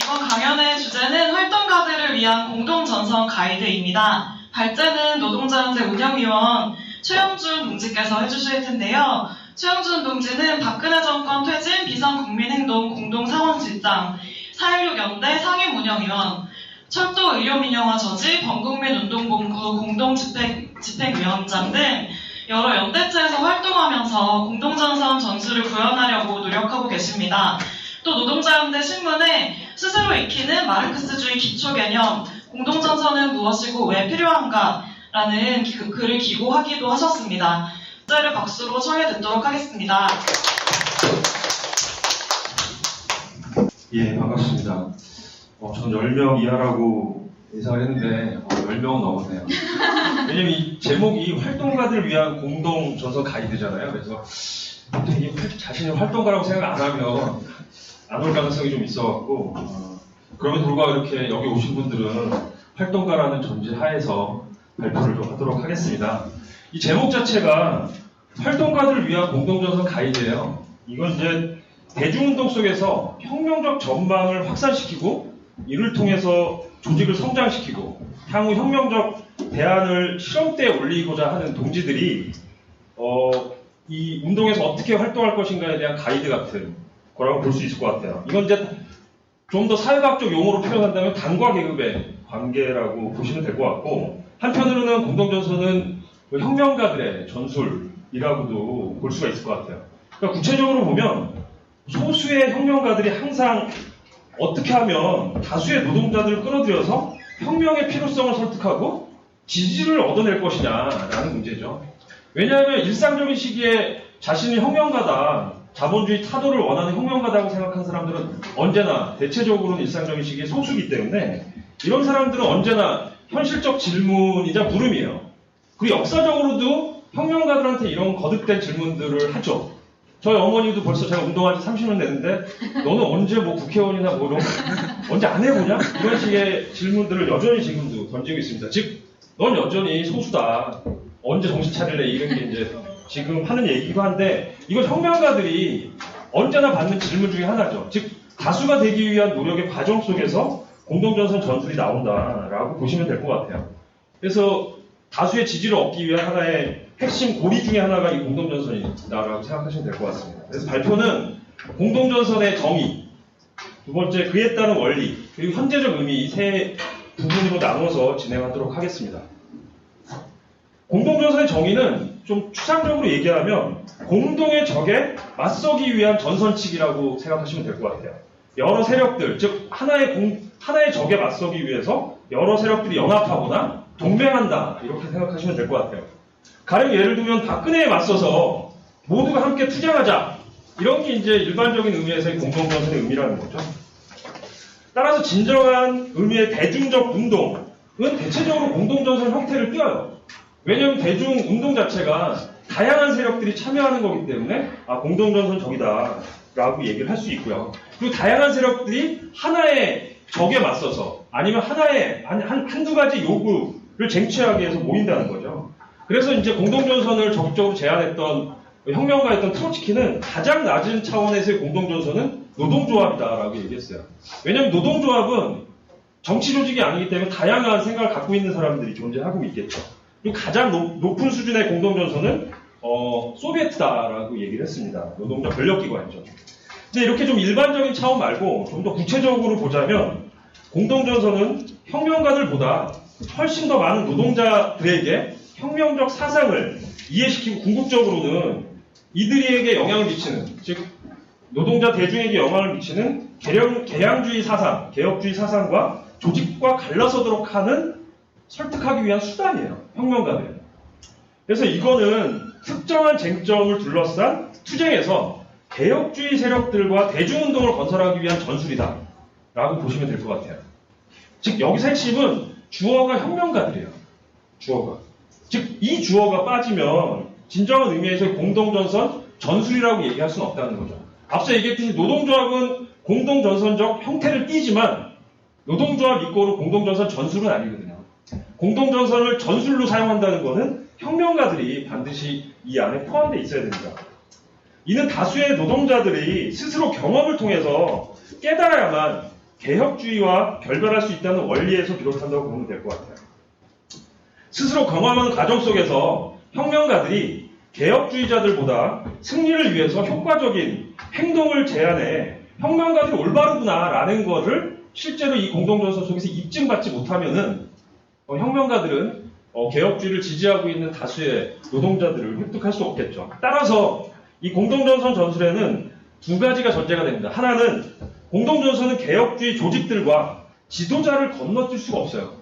이번 강연의 주제는 활동가들을 위한 공동전선 가이드입니다. 발제는 노동자연대 운영위원 최영준 동지께서 해주실 텐데요. 최영준 동지는 박근혜 정권 퇴진 비상국민행동 공동상황실장, 4.16 연대 상임운영위원, 철도 의료민영화 저지 범국민운동본부 공동집행위원장 등 여러 연대체에서 활동하면서 공동전선 전술을 구현하려고 노력하고 계십니다. 또 노동자연대 신문에 스스로 익히는 마르크스주의 기초개념, 공동전선은 무엇이고 왜 필요한가? 라는 글을 기고하기도 하셨습니다. 주제를 박수로 청해 듣도록 하겠습니다. 예, 반갑습니다. 전 10명 이하라고 예상을 했는데 10명은 넘었네요. 왜냐면 이 제목이 활동가들을 위한 공동전선 가이드잖아요. 그래서 되게 자신을 활동가라고 생각 안 하면 안 올 가능성이 좀 있어갖고 그럼에도 불구하고 이렇게 여기 오신 분들은 활동가라는 전제 하에서 발표를 좀 하도록 하겠습니다. 이 제목 자체가 활동가들을 위한 공동전선 가이드예요. 이건 이제 대중운동 속에서 혁명적 전망을 확산시키고 이를 통해서 조직을 성장시키고 향후 혁명적 대안을 실험대에 올리고자 하는 동지들이 이 운동에서 어떻게 활동할 것인가에 대한 가이드 같은 거라고 볼 수 있을 것 같아요. 이건 이제 좀 더 사회과학적 용어로 표현한다면 당과 계급의 관계라고 보시면 될 것 같고, 한편으로는 공동전선은 혁명가들의 전술이라고도 볼 수가 있을 것 같아요. 그러니까 구체적으로 보면 소수의 혁명가들이 항상 어떻게 하면 다수의 노동자들을 끌어들여서 혁명의 필요성을 설득하고 지지를 얻어낼 것이냐라는 문제죠. 왜냐하면 일상적인 시기에 자신이 혁명가다, 자본주의 타도를 원하는 혁명가다고 생각한 사람들은 언제나 대체적으로는 일상적인 시기에 소수이기 때문에 이런 사람들은 언제나 현실적 질문이자 물음이에요. 그리고 역사적으로도 혁명가들한테 이런 거듭된 질문들을 하죠. 저희 어머니도 벌써 제가 운동한 지 30년 됐는데 너는 언제 뭐 국회의원이나 뭐 이런 언제 안 해보냐? 이런 식의 질문들을 여전히 지금도 던지고 있습니다. 즉, 넌 여전히 소수다. 언제 정신 차릴래? 이런 게 이제 지금 하는 얘기기도 한데 이건 혁명가들이 언제나 받는 질문 중에 하나죠. 즉, 다수가 되기 위한 노력의 과정 속에서 공동전선 전술이 나온다라고 보시면 될 것 같아요. 그래서 다수의 지지를 얻기 위한 하나의 핵심 고리 중에 하나가 이 공동전선이다라고 생각하시면 될 것 같습니다. 그래서 발표는 공동전선의 정의, 두 번째 그에 따른 원리, 그리고 현재적 의미 이 세 부분으로 나눠서 진행하도록 하겠습니다. 공동전선의 정의는 좀 추상적으로 얘기하면 공동의 적에 맞서기 위한 전선칙이라고 생각하시면 될 것 같아요. 여러 세력들, 즉 하나의 적에 맞서기 위해서 여러 세력들이 연합하거나 동맹한다 이렇게 생각하시면 될 것 같아요. 가령 예를 들면 박근혜에 맞서서 모두가 함께 투쟁하자 이런 게 이제 일반적인 의미에서의 공동전선의 의미라는 거죠. 따라서 진정한 의미의 대중적 운동은 대체적으로 공동전선 형태를 띄어요. 왜냐하면 대중운동 자체가 다양한 세력들이 참여하는 거기 때문에 공동전선 적이다 라고 얘기를 할 수 있고요. 그리고 다양한 세력들이 하나의 적에 맞서서 아니면 하나의 한두 가지 요구를 쟁취하기 위해서 모인다는 거죠. 그래서 이제 공동전선을 적극적으로 제안했던 혁명가였던 트로츠키는 가장 낮은 차원에서의 공동전선은 노동조합이다라고 얘기했어요. 왜냐하면 노동조합은 정치 조직이 아니기 때문에 다양한 생각을 갖고 있는 사람들이 존재하고 있겠죠. 그리고 가장 높은 수준의 공동전선은 소비에트다라고 얘기를 했습니다. 노동자 권력기관이죠. 근데 이렇게 좀 일반적인 차원 말고 좀 더 구체적으로 보자면 공동전선은 혁명가들보다 훨씬 더 많은 노동자들에게 혁명적 사상을 이해시키고 궁극적으로는 이들에게 영향을 미치는, 즉 노동자 대중에게 영향을 미치는 개량주의 사상, 개혁주의 사상과 조직과 갈라서도록 하는 설득하기 위한 수단이에요. 혁명가들. 그래서 이거는 특정한 쟁점을 둘러싼 투쟁에서 개혁주의 세력들과 대중운동을 건설하기 위한 전술이다 라고 보시면 될 것 같아요. 즉 여기서 핵심은 주어가 혁명가들이에요. 주어가. 즉 이 주어가 빠지면 진정한 의미에서의 공동전선 전술이라고 얘기할 수는 없다는 거죠. 앞서 얘기했듯이 노동조합은 공동전선적 형태를 띠지만 노동조합 이꼬르 공동전선 전술은 아니거든요. 공동전선을 전술로 사용한다는 것은 혁명가들이 반드시 이 안에 포함되어 있어야 됩니다. 이는 다수의 노동자들이 스스로 경험을 통해서 깨달아야만 개혁주의와 결별할 수 있다는 원리에서 비롯한다고 보면 될 것 같아요. 스스로 경험하는 과정 속에서 혁명가들이 개혁주의자들보다 승리를 위해서 효과적인 행동을 제안해 혁명가들이 올바르구나라는 것을 실제로 이 공동전선 속에서 입증받지 못하면은 혁명가들은 개혁주의를 지지하고 있는 다수의 노동자들을 획득할 수 없겠죠. 따라서 이 공동전선 전술에는 두 가지가 전제가 됩니다. 하나는 공동전선은 개혁주의 조직들과 지도자를 건너뛸 수가 없어요.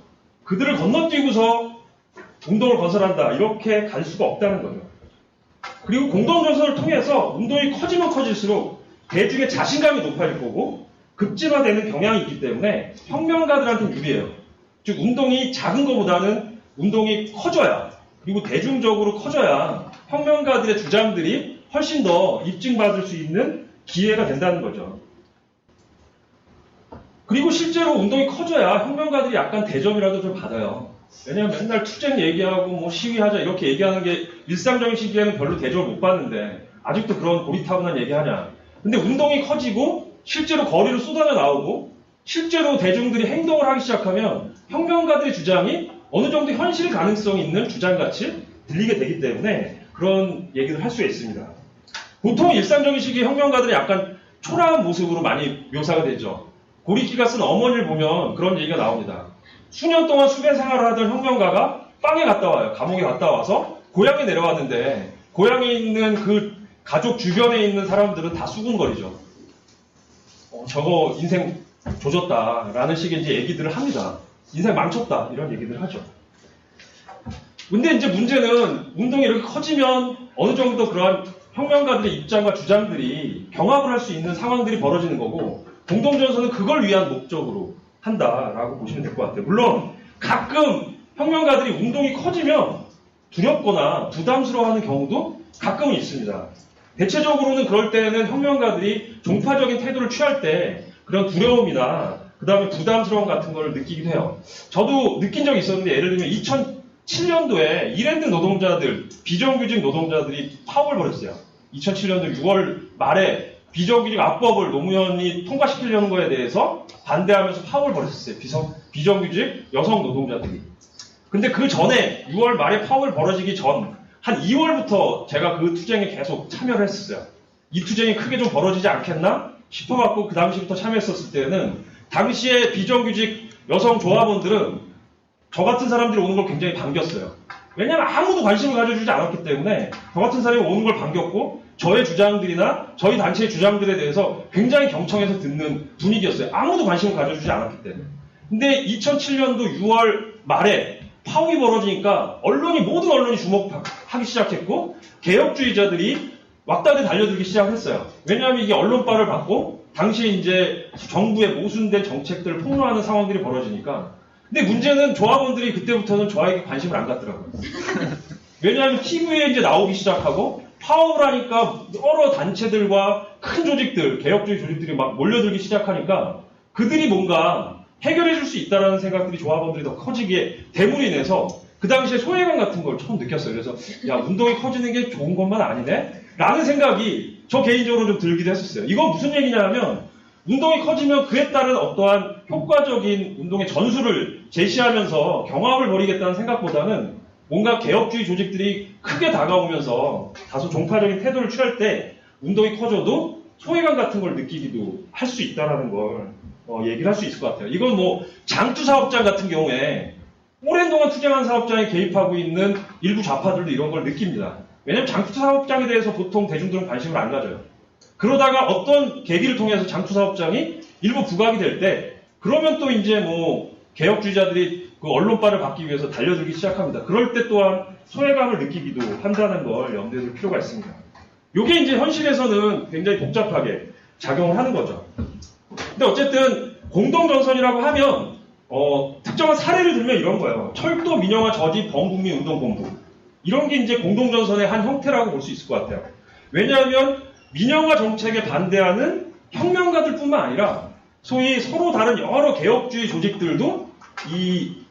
그들을 건너뛰고서 운동을 건설한다 이렇게 갈 수가 없다는 거죠. 그리고 공동전선을 통해서 운동이 커지면 커질수록 대중의 자신감이 높아질 거고 급진화되는 경향이 있기 때문에 혁명가들한테는 유리해요. 즉 운동이 작은 것보다는 운동이 커져야 그리고 대중적으로 커져야 혁명가들의 주장들이 훨씬 더 입증받을 수 있는 기회가 된다는 거죠. 그리고 실제로 운동이 커져야 혁명가들이 약간 대접이라도 좀 받아요. 왜냐하면 맨날 투쟁 얘기하고 뭐 시위하자 이렇게 얘기하는 게 일상적인 시기에는 별로 대접을 못 받는데 아직도 그런 고리타분한 얘기하냐. 근데 운동이 커지고 실제로 거리로 쏟아져 나오고 실제로 대중들이 행동을 하기 시작하면 혁명가들의 주장이 어느 정도 현실 가능성 있는 주장같이 들리게 되기 때문에 그런 얘기를 할 수가 있습니다. 보통 일상적인 시기에 혁명가들이 약간 초라한 모습으로 많이 묘사가 되죠. 고리키가 쓴 어머니를 보면 그런 얘기가 나옵니다. 수년 동안 수배 생활을 하던 혁명가가 빵에 갔다 와요. 감옥에 갔다 와서 고향에 내려왔는데 고향에 있는 그 가족 주변에 있는 사람들은 다 수군거리죠. 저거 인생 조졌다라는 식의 이제 얘기들을 합니다. 인생 망쳤다 이런 얘기들을 하죠. 근데 이제 문제는 운동이 이렇게 커지면 어느 정도 그러한 혁명가들의 입장과 주장들이 경합을 할 수 있는 상황들이 벌어지는 거고 공동전선은 그걸 위한 목적으로 한다라고 보시면 될 것 같아요. 물론 가끔 혁명가들이 운동이 커지면 두렵거나 부담스러워하는 경우도 가끔은 있습니다. 대체적으로는 그럴 때는 혁명가들이 종파적인 태도를 취할 때 그런 두려움이나 그 다음에 부담스러움 같은 걸 느끼기도 해요. 저도 느낀 적이 있었는데 예를 들면 2007년도에 이랜드 노동자들, 비정규직 노동자들이 파업을 벌였어요. 2007년도 6월 말에 비정규직 압법을 노무현이 통과시키려는 거에 대해서 반대하면서 파업을 벌였었어요. 비정규직 여성 노동자들이. 근데 그 전에 6월 말에 파업을 벌어지기 전 한 2월부터 제가 그 투쟁에 계속 참여를 했었어요. 이 투쟁이 크게 좀 벌어지지 않겠나 싶어갖고 그 당시부터 참여했었을 때는 당시에 비정규직 여성 조합원들은 저 같은 사람들이 오는 걸 굉장히 반겼어요. 왜냐하면 아무도 관심을 가져주지 않았기 때문에 저 같은 사람이 오는 걸 반겼고 저의 주장들이나 저희 단체의 주장들에 대해서 굉장히 경청해서 듣는 분위기였어요. 아무도 관심을 가져주지 않았기 때문에. 근데 2007년도 6월 말에 파업이 벌어지니까 모든 언론이 주목하기 시작했고 개혁주의자들이 왁다게 달려들기 시작했어요. 왜냐하면 이게 언론바를 받고 당시에 이제 정부의 모순된 정책들을 폭로하는 상황들이 벌어지니까. 근데 문제는 조합원들이 그때부터는 저에게 관심을 안 갖더라고요. 왜냐하면 TV에 이제 나오기 시작하고 파업을 하니까 여러 단체들과 큰 조직들, 개혁주의 조직들이 막 몰려들기 시작하니까 그들이 뭔가 해결해 줄 수 있다는 생각들이 조합원들이 더 커지기에 대물로 인해서 그 당시에 소외감 같은 걸 처음 느꼈어요. 그래서 야 운동이 커지는 게 좋은 것만 아니네? 라는 생각이 저 개인적으로 좀 들기도 했었어요. 이건 무슨 얘기냐 하면 운동이 커지면 그에 따른 어떠한 효과적인 운동의 전술을 제시하면서 경합을 벌이겠다는 생각보다는 뭔가 개혁주의 조직들이 크게 다가오면서 다소 종파적인 태도를 취할 때 운동이 커져도 소외감 같은 걸 느끼기도 할 수 있다는 걸 얘기를 할 수 있을 것 같아요. 이건 뭐 장투사업장 같은 경우에 오랜 동안 투쟁한 사업장에 개입하고 있는 일부 좌파들도 이런 걸 느낍니다. 왜냐하면 장투사업장에 대해서 보통 대중들은 관심을 안 가져요. 그러다가 어떤 계기를 통해서 장투사업장이 일부 부각이 될 때 그러면 또 이제 뭐 개혁주의자들이 그 언론바를 받기 위해서 달려들기 시작합니다. 그럴 때 또한 소외감을 느끼기도 한다는 걸 염두에 둘 필요가 있습니다. 이게 이제 현실에서는 굉장히 복잡하게 작용을 하는 거죠. 근데 어쨌든 공동전선이라고 하면 특정한 사례를 들면 이런 거예요. 철도 민영화 저지 범국민운동본부 이런 게 이제 공동전선의 한 형태라고 볼 수 있을 것 같아요. 왜냐하면 민영화 정책에 반대하는 혁명가들뿐만 아니라 소위 서로 다른 여러 개혁주의 조직들도 이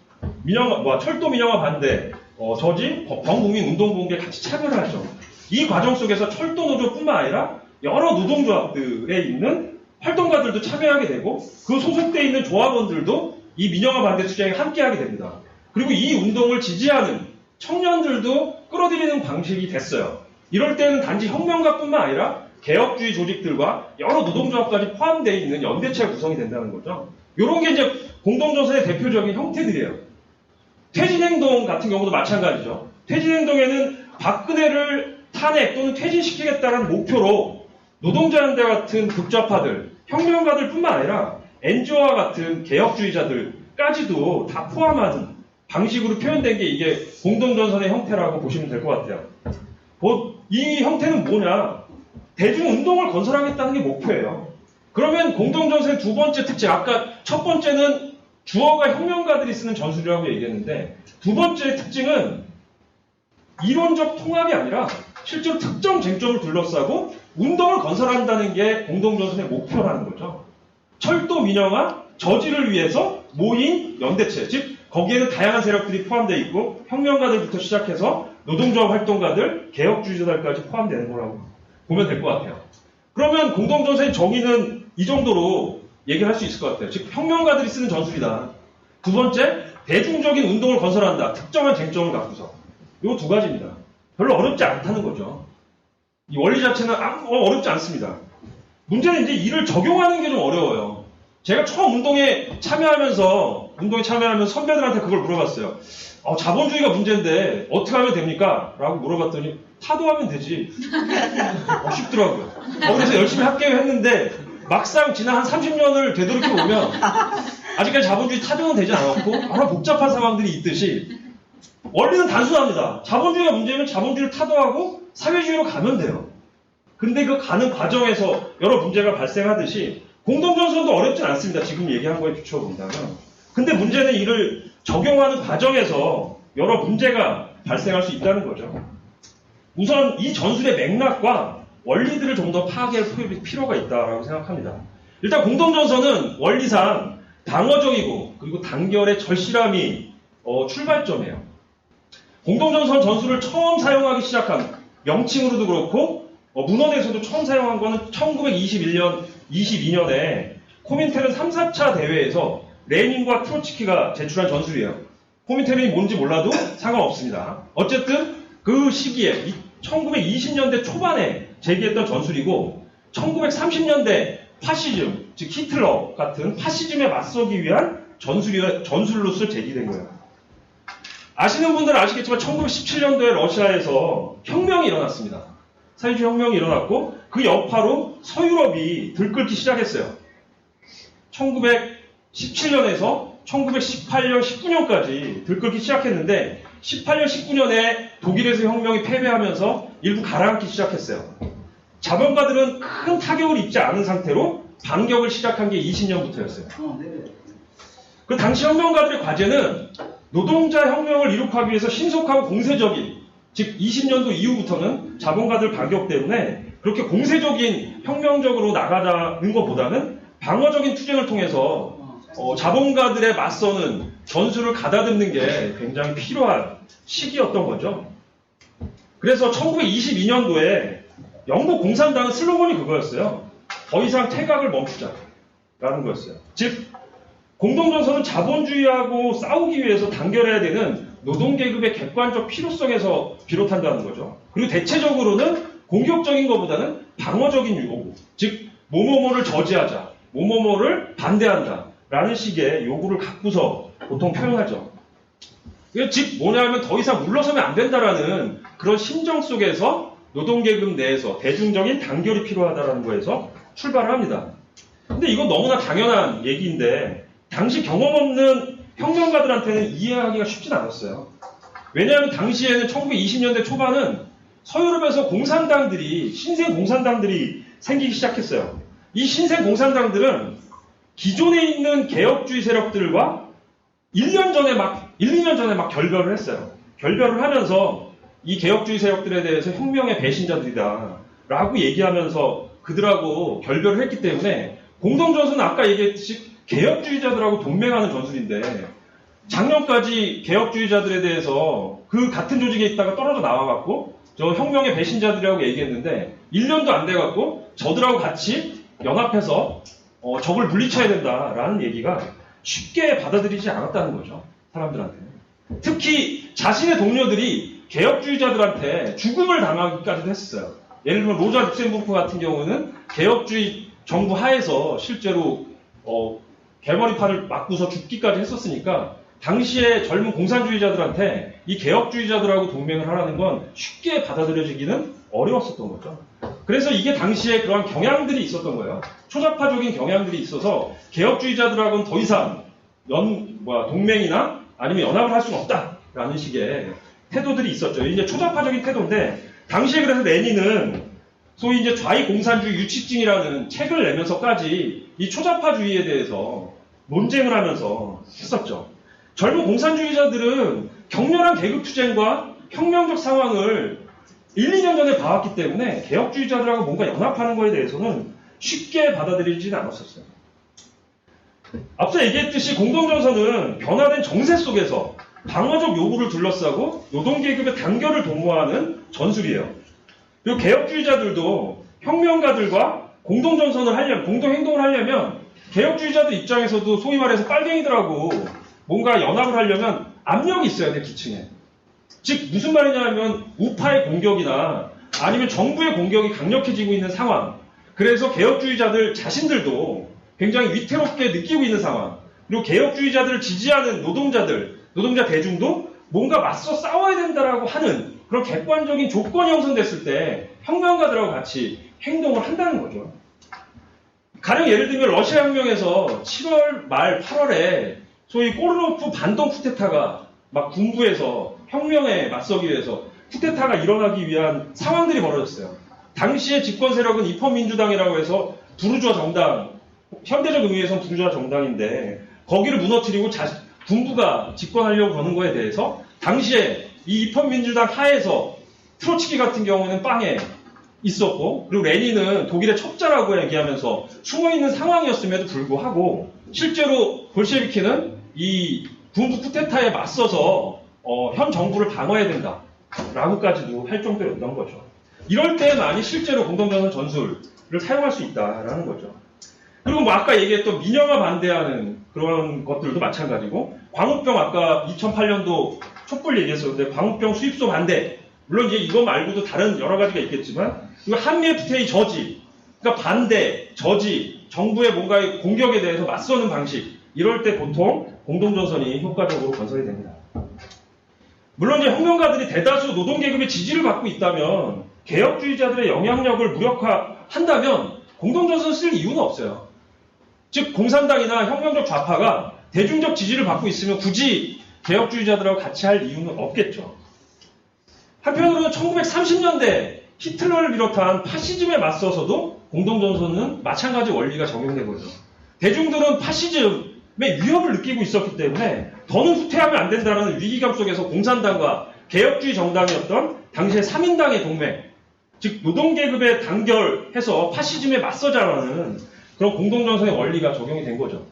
철도 민영화 반대 저지 범국민운동본부에 같이 참여를 하죠. 이 과정 속에서 철도 노조뿐만 아니라 여러 노동조합들에 있는 활동가들도 참여하게 되고 그 소속돼 있는 조합원들도 이 민영화 반대 투쟁에 함께하게 됩니다. 그리고 이 운동을 지지하는 청년들도 끌어들이는 방식이 됐어요. 이럴 때는 단지 혁명가뿐만 아니라 개혁주의 조직들과 여러 노동조합까지 포함되어 있는 연대체가 구성이 된다는 거죠. 이런 게 이제 공동조선의 대표적인 형태들이에요. 퇴진행동 같은 경우도 마찬가지죠. 퇴진행동에는 박근혜를 탄핵 또는 퇴진시키겠다는 목표로 노동자연대 같은 극좌파들, 혁명가들 뿐만 아니라 NGO와 같은 개혁주의자들까지도 다 포함하는 방식으로 표현된 게 이게 공동전선의 형태라고 보시면 될 것 같아요. 이 형태는 뭐냐? 대중운동을 건설하겠다는 게 목표예요. 그러면 공동전선의 두 번째 특징, 아까 첫 번째는 주어가 혁명가들이 쓰는 전술이라고 얘기했는데 두 번째 특징은 이론적 통합이 아니라 실제로 특정 쟁점을 둘러싸고 운동을 건설한다는 게 공동전선의 목표라는 거죠. 철도 민영화, 저지를 위해서 모인 연대체, 즉 거기에는 다양한 세력들이 포함되어 있고 혁명가들부터 시작해서 노동조합 활동가들, 개혁주의자들까지 포함되는 거라고 보면 될 것 같아요. 그러면 공동전선의 정의는 이 정도로 얘기를 할 수 있을 것 같아요. 즉 혁명가들이 쓰는 전술이다. 두 번째, 대중적인 운동을 건설한다. 특정한 쟁점을 갖고서. 이 두 가지입니다. 별로 어렵지 않다는 거죠. 이 원리 자체는 어렵지 않습니다. 문제는 이제 이를 적용하는 게 좀 어려워요. 제가 처음 운동에 참여하면서 선배들한테 그걸 물어봤어요. 자본주의가 문제인데 어떻게 하면 됩니까? 라고 물어봤더니 타도하면 되지. 쉽더라고요. 그래서 열심히 합격했는데 막상 지난 한 30년을 되돌이켜보면 아직까지 자본주의 타도는 되지 않았고 여러 복잡한 상황들이 있듯이 원리는 단순합니다. 자본주의가 문제면 자본주의를 타도하고 사회주의로 가면 돼요. 근데 그 가는 과정에서 여러 문제가 발생하듯이 공동전선도 어렵진 않습니다. 지금 얘기한 거에 비추어본다면. 근데 문제는 이를 적용하는 과정에서 여러 문제가 발생할 수 있다는 거죠. 우선 이 전술의 맥락과 원리들을 좀 더 파악할 필요가 있다고 생각합니다. 일단 공동전선은 원리상 방어적이고 그리고 단결의 절실함이 출발점이에요. 공동전선 전술을 처음 사용하기 시작한 명칭으로도 그렇고 문헌에서도 처음 사용한 거는 1921년, 22년에 코민테른 3, 4차 대회에서 레닌과 트로츠키가 제출한 전술이에요. 코민테른이 뭔지 몰라도 상관없습니다. 어쨌든 그 시기에 1920년대 초반에 제기했던 전술이고 1930년대 파시즘, 즉 히틀러 같은 파시즘에 맞서기 위한 전술로서 제기된 거예요. 아시는 분들은 아시겠지만 1917년도에 러시아에서 혁명이 일어났습니다. 사회주의 혁명이 일어났고 그 여파로 서유럽이 들끓기 시작했어요. 1917년에서 1918년, 19년까지 들끓기 시작했는데 18년, 19년에 독일에서 혁명이 패배하면서 일부 가라앉기 시작했어요. 자본가들은 큰 타격을 입지 않은 상태로 반격을 시작한 게 20년부터였어요. 그 당시 혁명가들의 과제는 노동자 혁명을 이룩하기 위해서 신속하고 공세적인, 즉 20년도 이후부터는 자본가들 반격 때문에 그렇게 공세적인 혁명적으로 나가자는 것보다는 방어적인 투쟁을 통해서 자본가들에 맞서는 전술을 가다듬는 게 굉장히 필요한 시기였던 거죠. 그래서 1922년도에 영국 공산당은 슬로건이 그거였어요. 더 이상 퇴각을 멈추자라는 거였어요. 즉 공동전선은 자본주의하고 싸우기 위해서 단결해야 되는 노동계급의 객관적 필요성에서 비롯한다는 거죠. 그리고 대체적으로는 공격적인 것보다는 방어적인 요구, 즉 뭐뭐뭐를 저지하자, 뭐뭐뭐를 반대한다 라는 식의 요구를 갖고서 보통 표현하죠. 즉 뭐냐면 더 이상 물러서면 안 된다라는 그런 심정 속에서 노동계급 내에서 대중적인 단결이 필요하다는 거에서 출발을 합니다. 근데 이건 너무나 당연한 얘기인데 당시 경험 없는 혁명가들한테는 이해하기가 쉽진 않았어요. 왜냐하면 당시에는 1920년대 초반은 서유럽에서 공산당들이, 신생 공산당들이 생기기 시작했어요. 이 신생 공산당들은 기존에 있는 개혁주의 세력들과 2년 전에 막 결별을 했어요. 결별을 하면서 이 개혁주의 세력들에 대해서 혁명의 배신자들이다 라고 얘기하면서 그들하고 결별을 했기 때문에 공동전선은 아까 얘기했듯이 개혁주의자들하고 동맹하는 전술인데 작년까지 개혁주의자들에 대해서 그 같은 조직에 있다가 떨어져 나와갖고 저 혁명의 배신자들이라고 얘기했는데 1년도 안 돼갖고 저들하고 같이 연합해서 적을 물리쳐야 된다라는 얘기가 쉽게 받아들이지 않았다는 거죠. 사람들한테. 특히 자신의 동료들이 개혁주의자들한테 죽음을 당하기까지도 했었어요. 예를 들면 로자 룩셈부르크 같은 경우는 개혁주의 정부 하에서 실제로 개머리판을 맞고서 죽기까지 했었으니까 당시에 젊은 공산주의자들한테 이 개혁주의자들하고 동맹을 하라는 건 쉽게 받아들여지기는 어려웠었던 거죠. 그래서 이게 당시에 그러한 경향들이 있었던 거예요. 초자파적인 경향들이 있어서 개혁주의자들하고는 더 이상 동맹이나 아니면 연합을 할 수는 없다라는 식의 태도들이 있었죠. 이제 초자파적인 태도인데 당시에 그래서 레닌은 소위 이제 좌익 공산주의 유치증이라는 책을 내면서까지 이 초자파주의에 대해서 논쟁을 하면서 했었죠. 젊은 공산주의자들은 격렬한 계급투쟁과 혁명적 상황을 1, 2년 전에 봐왔기 때문에 개혁주의자들하고 뭔가 연합하는 거에 대해서는 쉽게 받아들이지는 않았었어요. 앞서 얘기했듯이 공동전선은 변화된 정세 속에서 방어적 요구를 둘러싸고 노동계급의 단결을 도모하는 전술이에요. 그리고 개혁주의자들도 혁명가들과 공동행동을 하려면 개혁주의자들 입장에서도 소위 말해서 빨갱이들하고 뭔가 연합을 하려면 압력이 있어야 돼, 기층에. 즉 무슨 말이냐면 우파의 공격이나 아니면 정부의 공격이 강력해지고 있는 상황. 그래서 개혁주의자들 자신들도 굉장히 위태롭게 느끼고 있는 상황. 그리고 개혁주의자들을 지지하는 노동자 대중도 뭔가 맞서 싸워야 된다라고 하는 그런 객관적인 조건이 형성됐을 때 혁명가들하고 같이 행동을 한다는 거죠. 가령 예를 들면 러시아 혁명에서 7월 말 8월에 소위 꼬르노프 반동 쿠데타가 막 군부에서 혁명에 맞서기 위해서 쿠데타가 일어나기 위한 상황들이 벌어졌어요. 당시의 집권 세력은 입헌민주당이라고 해서 부르주아 정당, 현대적 의미에서는 부르주아 정당인데 거기를 무너뜨리고 군부가 집권하려고 하는 거에 대해서 당시에 이 입헌민주당 하에서 트로츠키 같은 경우는 빵에 있었고 그리고 레닌은 독일의 첩자라고 얘기하면서 숨어있는 상황이었음에도 불구하고 실제로 볼셰비키는 이 군부 쿠데타에 맞서서 현 정부를 방어해야 된다라고까지도 할 정도였던 거죠. 이럴 때만이 실제로 공동전선 전술을 사용할 수 있다라는 거죠. 그리고 뭐 아까 얘기했던 민영화 반대하는 그런 것들도 마찬가지고 광우병 아까 2008년도 촛불 얘기했었는데 광우병 수입소 반대 물론 이제 이거 말고도 다른 여러 가지가 있겠지만 이거 한미 FTA 저지 그러니까 반대, 저지, 정부의 뭔가의 공격에 대해서 맞서는 방식 이럴 때 보통 공동전선이 효과적으로 건설이 됩니다. 물론 이제 혁명가들이 대다수 노동계급의 지지를 받고 있다면 개혁주의자들의 영향력을 무력화한다면 공동전선을 쓸 이유는 없어요. 즉 공산당이나 혁명적 좌파가 대중적 지지를 받고 있으면 굳이 개혁주의자들하고 같이 할 이유는 없겠죠. 한편으로는 1930년대 히틀러를 비롯한 파시즘에 맞서서도 공동전선은 마찬가지 원리가 적용된 거죠. 대중들은 파시즘의 위협을 느끼고 있었기 때문에 더는 후퇴하면 안 된다는 위기감 속에서 공산당과 개혁주의 정당이었던 당시의 3인당의 동맹, 즉 노동계급에 단결해서 파시즘에 맞서자라는 그런 공동전선의 원리가 적용이 된 거죠.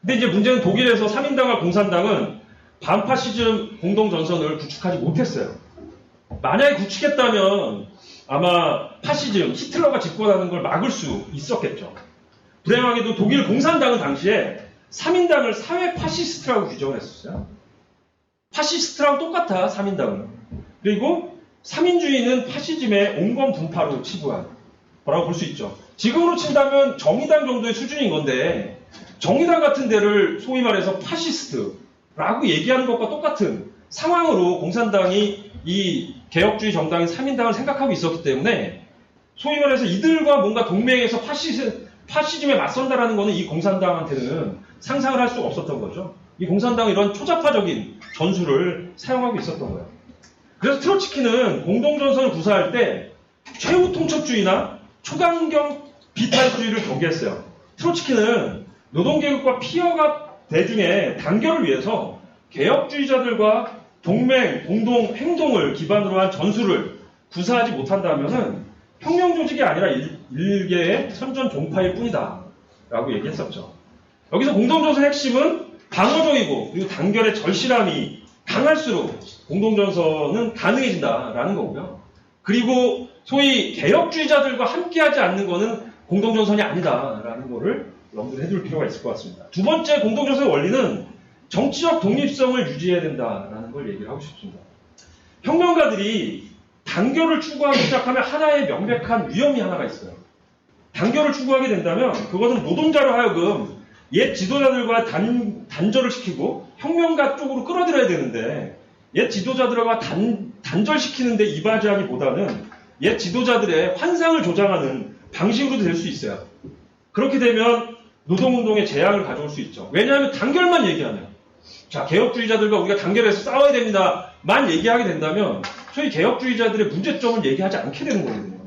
근데 이제 문제는 독일에서 3인당과 공산당은 반파시즘 공동전선을 구축하지 못했어요. 만약에 구축했다면 아마 파시즘, 히틀러가 집권하는 걸 막을 수 있었겠죠. 불행하게도 독일 공산당은 당시에 3인당을 사회 파시스트라고 규정을 했었어요. 파시스트랑 똑같아, 3인당은. 그리고 3인주의는 파시즘의 온건 분파로 치부한 거라고 볼 수 있죠. 지금으로 친다면 정의당 정도의 수준인 건데 정의당 같은 데를 소위 말해서 파시스트라고 얘기하는 것과 똑같은 상황으로 공산당이 이 개혁주의 정당인 3인당을 생각하고 있었기 때문에 소위 말해서 이들과 뭔가 동맹해서 파시즘에 맞선다라는 것은 이 공산당한테는 상상을 할 수가 없었던 거죠. 이 공산당은 이런 초자파적인 전술을 사용하고 있었던 거예요. 그래서 트로츠키는 공동전선을 구사할 때 최후 통첩주의나 초강경 비탈주의를 경계했어요. 트로츠키는 노동계급과 피어가 대중의 단결을 위해서 개혁주의자들과 동맹, 공동 행동을 기반으로 한 전술을 구사하지 못한다면은 혁명 조직이 아니라 일개의 선전 종파일 뿐이다 라고 얘기했었죠. 여기서 공동전선의 핵심은 방어적이고 그리고 단결의 절실함이 강할수록 공동전선은 가능해진다라는 거고요. 그리고 소위 개혁주의자들과 함께하지 않는 것은 공동전선이 아니다라는 거를 염두를 해둘 필요가 있을 것 같습니다. 두 번째 공동전선의 원리는 정치적 독립성을 유지해야 된다라는 걸 얘기를 하고 싶습니다. 혁명가들이 단결을 추구하기 시작하면 하나의 명백한 위험이 하나가 있어요. 단결을 추구하게 된다면 그것은 노동자로 하여금 옛 지도자들과 단절을 시키고 혁명가 쪽으로 끌어들여야 되는데 옛 지도자들과 단절시키는데 이바지하기보다는 옛 지도자들의 환상을 조장하는 방식으로도 될 수 있어요. 그렇게 되면 노동운동에 재앙을 가져올 수 있죠. 왜냐하면 단결만 얘기하면 자 개혁주의자들과 우리가 단결해서 싸워야 됩니다만 얘기하게 된다면 소위 개혁주의자들의 문제점을 얘기하지 않게 되는 거거든요.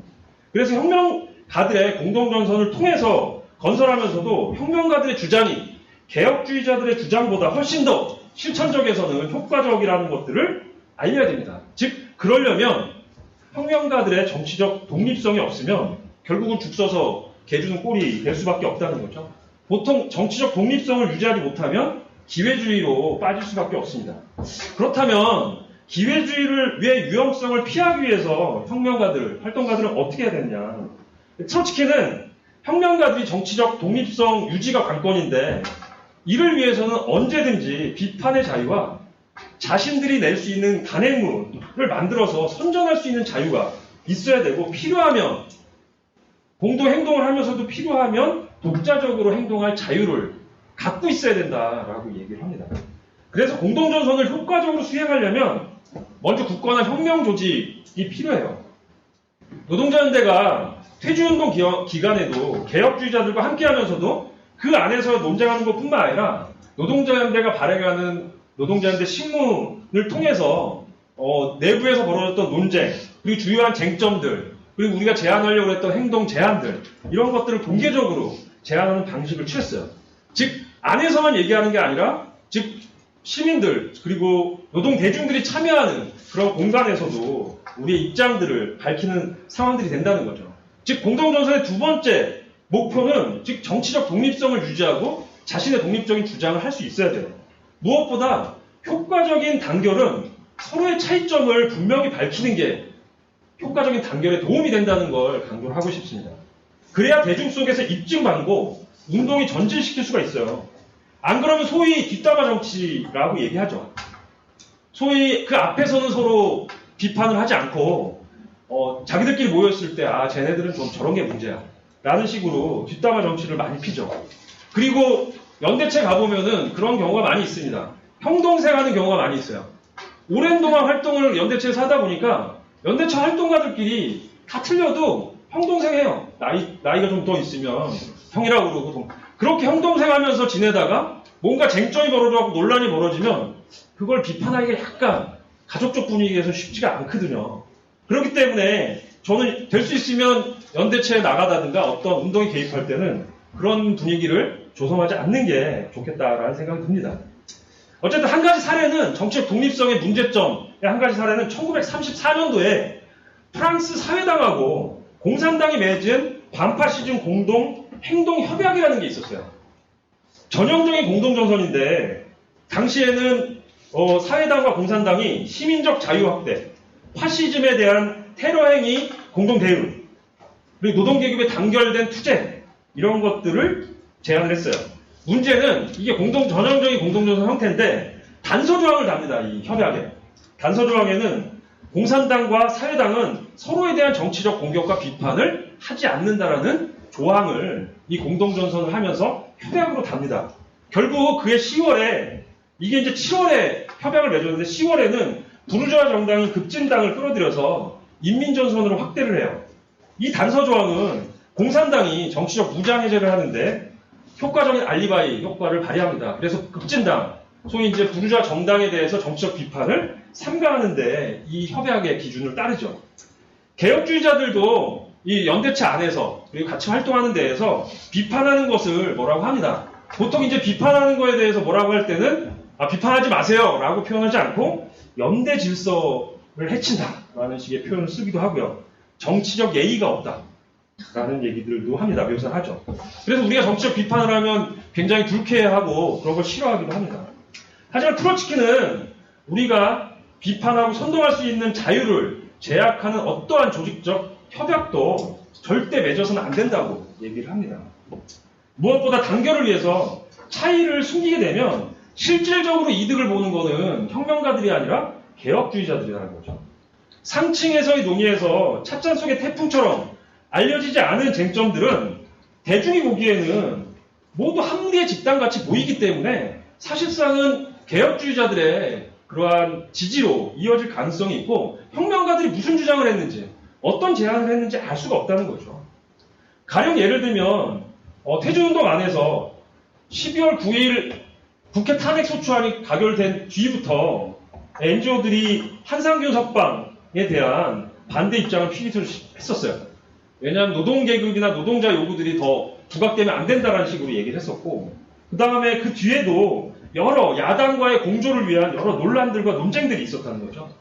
그래서 혁명가들의 공동전선을 통해서 건설하면서도 혁명가들의 주장이 개혁주의자들의 주장보다 훨씬 더 실천적에서는 효과적이라는 것들을 알려야 됩니다. 즉 그러려면 혁명가들의 정치적 독립성이 없으면 결국은 죽 서서 개 주는 꼴이 될 수밖에 없다는 거죠. 보통 정치적 독립성을 유지하지 못하면 기회주의로 빠질 수밖에 없습니다. 그렇다면 기회주의의 위험성을 피하기 위해서 혁명가들, 활동가들은 어떻게 해야 되느냐. 트로츠키는 혁명가들이 정치적 독립성 유지가 관건인데 이를 위해서는 언제든지 비판의 자유와 자신들이 낼 수 있는 단행문을 만들어서 선전할 수 있는 자유가 있어야 되고 필요하면 공동행동을 하면서도 필요하면 독자적으로 행동할 자유를 갖고 있어야 된다라고 얘기를 합니다. 그래서 공동전선을 효과적으로 수행하려면 먼저 굳건한 혁명 조직이 필요해요. 노동자연대가 퇴주운동 기간에도 개혁주의자들과 함께하면서도 그 안에서 논쟁하는 것뿐만 아니라 노동자연대가 발행하는 노동자연대 신문을 통해서 내부에서 벌어졌던 논쟁 그리고 주요한 쟁점들 그리고 우리가 제안하려고 했던 행동 제안들 이런 것들을 공개적으로 제안하는 방식을 취했어요. 즉 안에서만 얘기하는 게 아니라 즉 시민들 그리고 노동 대중들이 참여하는 그런 공간에서도 우리의 입장들을 밝히는 상황들이 된다는 거죠. 즉 공동전선의 두 번째 목표는 즉 정치적 독립성을 유지하고 자신의 독립적인 주장을 할 수 있어야 돼요. 무엇보다 효과적인 단결은 서로의 차이점을 분명히 밝히는 게 효과적인 단결에 도움이 된다는 걸 강조를 하고 싶습니다. 그래야 대중 속에서 입증받고 운동이 전진시킬 수가 있어요. 안 그러면 소위 뒷담화 정치라고 얘기하죠. 소위 그 앞에서는 서로 비판을 하지 않고 자기들끼리 모였을 때 쟤네들은 좀 저런 게 문제야 라는 식으로 뒷담화 정치를 많이 피죠. 그리고 연대체 가보면은 그런 경우가 많이 있습니다. 형동생하는 경우가 많이 있어요. 오랜 동안 활동을 연대체에서 하다 보니까 연대체 활동가들끼리 다 틀려도 형동생해요. 나이가 좀 더 있으면 형이라고 그러고 그렇게 형동생하면서 지내다가 뭔가 쟁점이 벌어지고 논란이 벌어지면 그걸 비판하기가 약간 가족적 분위기에서 쉽지가 않거든요. 그렇기 때문에 저는 될 수 있으면 연대체에 나가다든가 어떤 운동에 개입할 때는 그런 분위기를 조성하지 않는 게 좋겠다라는 생각이 듭니다. 어쨌든 한 가지 사례는 정치적 독립성의 문제점의 한 가지 사례는 1934년도에 프랑스 사회당하고 공산당이 맺은 반파시즘 공동 행동 협약이라는 게 있었어요. 전형적인 공동전선인데 당시에는 사회당과 공산당이 시민적 자유 확대, 파시즘에 대한 테러 행위 공동 대응, 그리고 노동계급의 단결된 투쟁 이런 것들을 제안을 했어요. 문제는 이게 전형적인 공동전선 형태인데 단서조항을 답니다. 이 협약에. 단서조항에는 공산당과 사회당은 서로에 대한 정치적 공격과 비판을 하지 않는다라는 조항을 이 공동전선을 하면서 협약으로 답니다. 결국 그해 10월에 이게 이제 7월에 협약을 맺었는데 10월에는 부르주아 정당이 급진당을 끌어들여서 인민전선으로 확대를 해요. 이 단서조항은 공산당이 정치적 무장해제를 하는데 효과적인 알리바이 효과를 발휘합니다. 그래서 급진당, 소위 이제 부르주아 정당에 대해서 정치적 비판을 삼가하는데 이 협약의 기준을 따르죠. 개혁주의자들도 이 연대체 안에서 그리고 같이 활동하는 데에서 비판하는 것을 뭐라고 합니다. 보통 이제 비판하는 거에 대해서 뭐라고 할 때는 비판하지 마세요 라고 표현하지 않고 연대 질서를 해친다라는 식의 표현을 쓰기도 하고요. 정치적 예의가 없다. 라는 얘기들도 합니다. 묘사를 하죠. 그래서 우리가 정치적 비판을 하면 굉장히 불쾌해하고 그런 걸 싫어하기도 합니다. 하지만 트로츠키는 우리가 비판하고 선동할 수 있는 자유를 제약하는 어떠한 조직적 협약도 절대 맺어서는 안 된다고 얘기를 합니다. 무엇보다 단결을 위해서 차이를 숨기게 되면 실질적으로 이득을 보는 거는 혁명가들이 아니라 개혁주의자들이라는 거죠. 상층에서의 논의에서 찻잔 속의 태풍처럼 알려지지 않은 쟁점들은 대중이 보기에는 모두 한 무리의 집단같이 보이기 때문에 사실상은 개혁주의자들의 그러한 지지로 이어질 가능성이 있고 혁명가들이 무슨 주장을 했는지 어떤 제안을 했는지 알 수가 없다는 거죠. 가령 예를 들면 태주운동 안에서 12월 9일 국회 탄핵소추안이 가결된 뒤부터 NGO들이 한상균 석방에 대한 반대 입장을 피기를 했었어요. 왜냐하면 노동계급이나 노동자 요구들이 더 부각되면 안 된다는 식으로 얘기를 했었고 그 다음에 그 뒤에도 여러 야당과의 공조를 위한 여러 논란들과 논쟁들이 있었다는 거죠.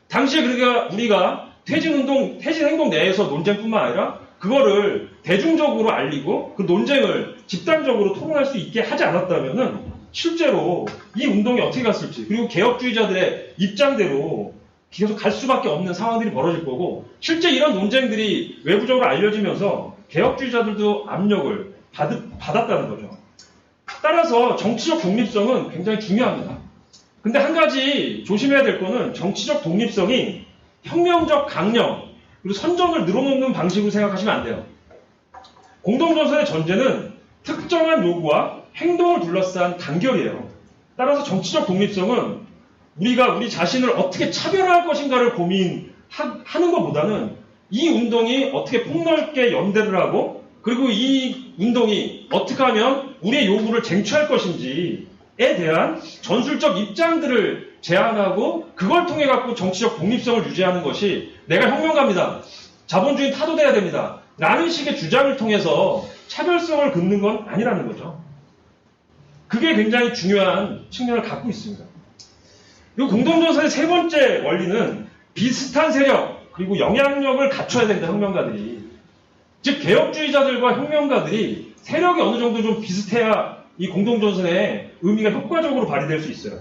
당시에 그러니까 우리가 퇴진행동 내에서 논쟁뿐만 아니라 그거를 대중적으로 알리고 그 논쟁을 집단적으로 토론할 수 있게 하지 않았다면은 실제로 이 운동이 어떻게 갔을지 그리고 개혁주의자들의 입장대로 계속 갈 수밖에 없는 상황들이 벌어질 거고 실제 이런 논쟁들이 외부적으로 알려지면서 개혁주의자들도 압력을 받았다는 거죠. 따라서 정치적 독립성은 굉장히 중요합니다. 근데 한 가지 조심해야 될 거는 정치적 독립성이 혁명적 강령 그리고 선전을 늘어놓는 방식으로 생각하시면 안 돼요. 공동전선의 전제는 특정한 요구와 행동을 둘러싼 단결이에요. 따라서 정치적 독립성은 우리가 우리 자신을 어떻게 차별화할 것인가를 고민하는 것보다는 이 운동이 어떻게 폭넓게 연대를 하고 그리고 이 운동이 어떻게 하면 우리의 요구를 쟁취할 것인지에 대한 전술적 입장들을 제안하고 그걸 통해 갖고 정치적 독립성을 유지하는 것이 내가 혁명가입니다. 자본주의 타도돼야 됩니다. 라는 식의 주장을 통해서 차별성을 긋는 건 아니라는 거죠. 그게 굉장히 중요한 측면을 갖고 있습니다. 그리고 공동전선의 세 번째 원리는 비슷한 세력 그리고 영향력을 갖춰야 된다 혁명가들이. 즉 개혁주의자들과 혁명가들이 세력이 어느 정도 좀 비슷해야 이 공동전선의 의미가 효과적으로 발휘될 수 있어요.